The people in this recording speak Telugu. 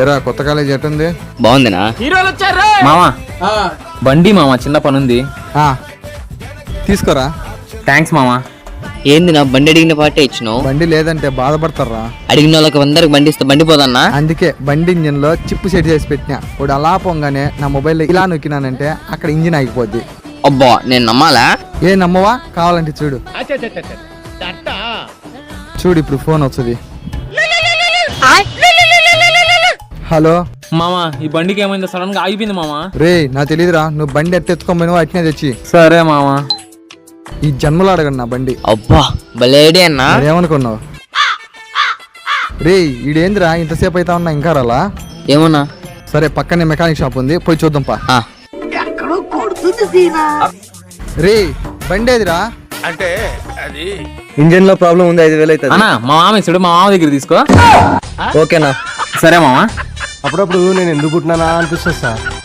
ఏరా కొత్త కాలేజ్ ఎట్టుంది? బాగుందినా? హీరోలు వచ్చారు మామా బండి మామా చిన్న పని ఉంది. తీసుకోరా. థ్యాంక్స్ మామా. ఏంది నా బండి అడిగిన పాటే ఇచ్చినావు? బండి లేదంటే బాధపడతారా? అడిగిన వాళ్ళకి అందరికి బండి ఇస్తే బండి పోదన్నా? అందుకే బండి ఇంజిన్ లో చిప్పు సెట్ చేసి పెట్టినా. ఇప్పుడు అలా పోగానే నా మొబైల్ ఇలా నొక్కినానంటే అక్కడ ఇంజిన్ ఆగిపోద్ది. అబ్బా నేను నమ్మాలా? ఏ నమ్మవా? కావాలంటే చూడు. చూడు ఇప్పుడు ఫోన్ వస్తుంది. హలో మామా ఈ బండికి ఏమైందో సడన్ గా ఆగిపోయింది మామా. రే నా తెలీదురా, నువ్వు బండి ఎత్తెత్తుకోమని అట్నే తెచ్చి. సరే మామా. ఈ జన్మలో అడగను నా బండి. అబ్బా భలే ఐడియా అన్నా. ఏమనుకున్నావు? రే ఈడేంద్రా ఇంతసేపు అయితే ఉన్నా ఇంకా రాలా? ఏమన్నా? సరే పక్కనే మెకానిక్ షాప్ ఉంది, పోయి చూద్దాం పా. ఆ, రే బండి ఏదిరా? అంటే అది ఇంజన్ లో ప్రాబ్లం ఉంది, 5,000 అవుతుంది. అన్నా మా మామ ఇస్తాడు, మా మామ దగ్గర తీసుకో. ఓకేనా? సరే మామా. అప్పుడప్పుడు నేను ఎందుకు పుట్టినానా అనిపిస్తుంది సార్.